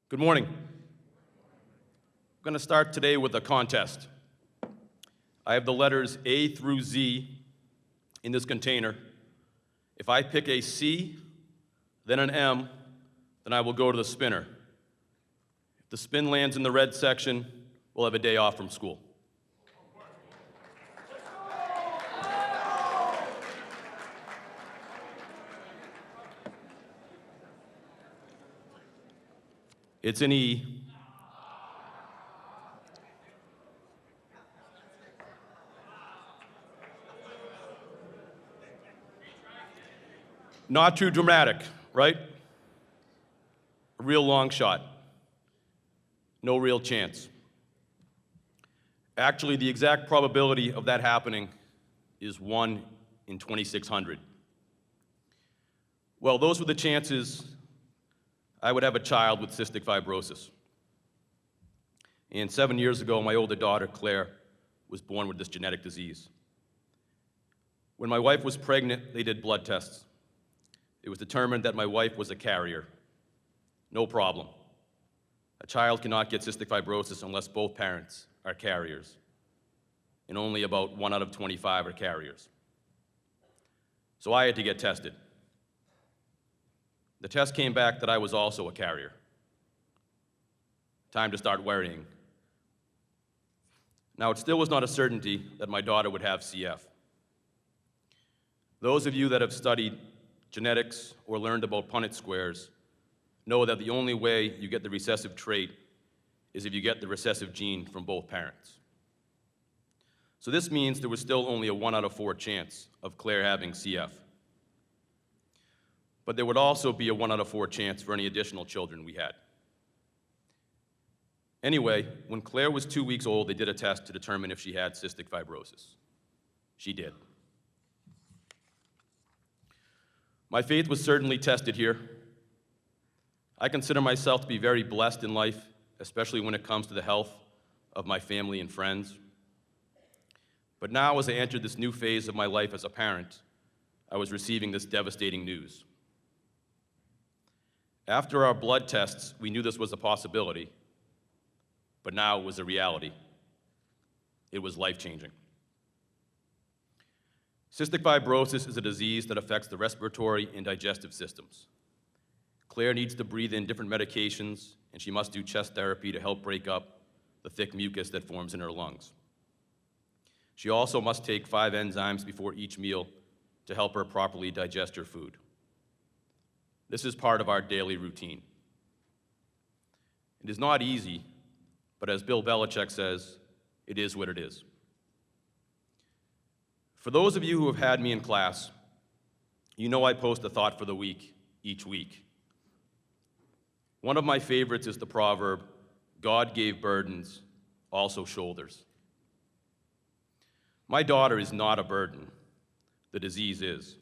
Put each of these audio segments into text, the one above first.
Good morning. I'm going to start today with a contest. I have the letters A through Z in this container. If I pick a C, then an M, then I will go to the spinner. If the spin lands in the red section, we'll have a day off from school. It's an E. Not too dramatic, right? A real long shot. No real chance. Actually, the exact probability of that happening is 1 in 2,600. Well, those were the chances I would have a child with cystic fibrosis. And 7 years ago, my older daughter, Claire, was born with this genetic disease. When my wife was pregnant, they did blood tests. It was determined that my wife was a carrier. No problem. A child cannot get cystic fibrosis unless both parents are carriers, and only about 1 out of 25 are carriers. So I had to get tested. The test came back that I was also a carrier. Time to start worrying. Now, it still was not a certainty that my daughter would have CF. Those of you that have studied genetics or learned about Punnett squares know that the only way you get the recessive trait is if you get the recessive gene from both parents. So this means there was still only a 1 out of 4 chance of Claire having CF. But there would also be a 1 out of 4 chance for any additional children we had. Anyway, when Claire was 2 weeks old, they did a test to determine if she had cystic fibrosis. She did. My faith was certainly tested here. I consider myself to be very blessed in life, especially when it comes to the health of my family and friends. But now, as I entered this new phase of my life as a parent, I was receiving this devastating news. After our blood tests, we knew this was a possibility, but now it was a reality. It was life-changing. Cystic fibrosis is a disease that affects the respiratory and digestive systems. Claire needs to breathe in different medications, and she must do chest therapy to help break up the thick mucus that forms in her lungs. She also must take 5 enzymes before each meal to help her properly digest her food. This is part of our daily routine. It is not easy, but as Bill Belichick says, it is what it is. For those of you who have had me in class, you know I post a thought for the week each week. One of my favorites is the proverb, God gave burdens, also shoulders. My daughter is not a burden. The disease is.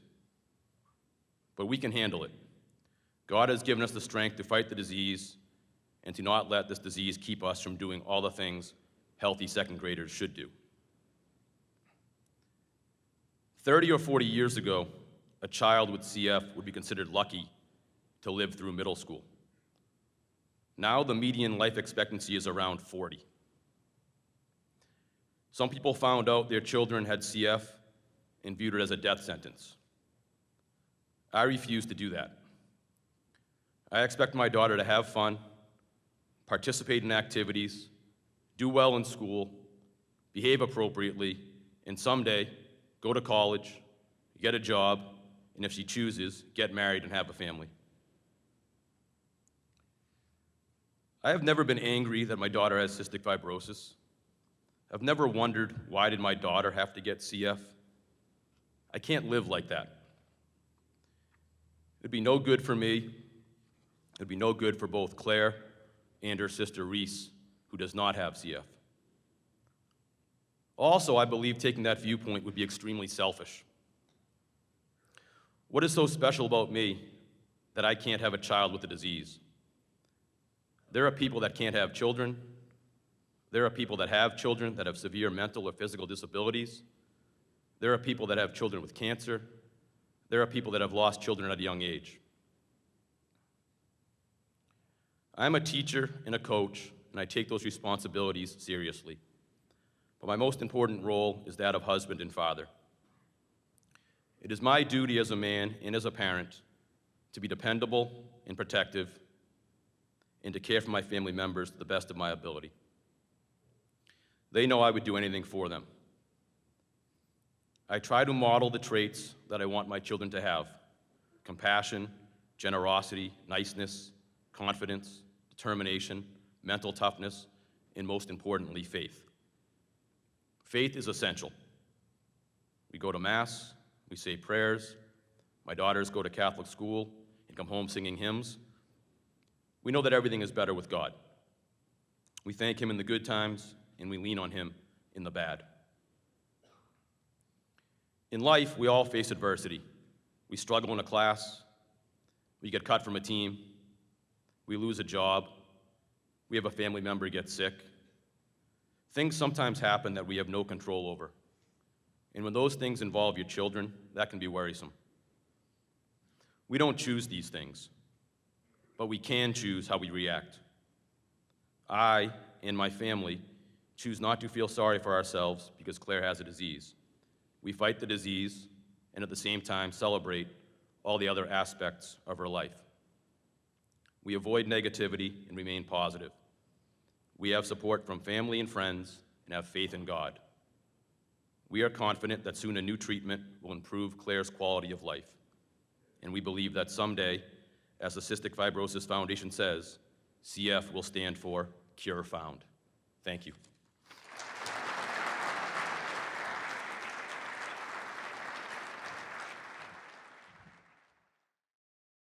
But we can handle it. God has given us the strength to fight the disease and to not let this disease keep us from doing all the things healthy second graders should do. 30 or 40 years ago, a child with CF would be considered lucky to live through middle school. Now the median life expectancy is around 40. Some people found out their children had CF and viewed it as a death sentence. I refuse to do that. I expect my daughter to have fun, participate in activities, do well in school, behave appropriately, and someday go to college, get a job, and if she chooses, get married and have a family. I have never been angry that my daughter has cystic fibrosis. I've never wondered, why did my daughter have to get CF? I can't live like that. It'd be no good for me. It'd be no good for both Claire and her sister Reese, who does not have CF. Also, I believe taking that viewpoint would be extremely selfish. What is so special about me that I can't have a child with the disease? There are people that can't have children. There are people that have children that have severe mental or physical disabilities. There are people that have children with cancer. There are people that have lost children at a young age. I'm a teacher and a coach, and I take those responsibilities seriously. But my most important role is that of husband and father. It is my duty as a man and as a parent to be dependable and protective and to care for my family members to the best of my ability. They know I would do anything for them. I try to model the traits that I want my children to have: compassion, generosity, niceness, confidence, determination, mental toughness, and most importantly, faith. Faith is essential. We go to Mass, we say prayers, my daughters go to Catholic school and come home singing hymns. We know that everything is better with God. We thank Him in the good times, and we lean on Him in the bad. In life, we all face adversity. We struggle in a class, we get cut from a team, we lose a job, we have a family member get sick. Things sometimes happen that we have no control over. And when those things involve your children, that can be worrisome. We don't choose these things, but we can choose how we react. I and my family choose not to feel sorry for ourselves because Claire has a disease. We fight the disease and at the same time celebrate all the other aspects of her life. We avoid negativity and remain positive. We have support from family and friends and have faith in God. We are confident that soon a new treatment will improve Claire's quality of life. And we believe that someday, as the Cystic Fibrosis Foundation says, CF will stand for Cure Found. Thank you.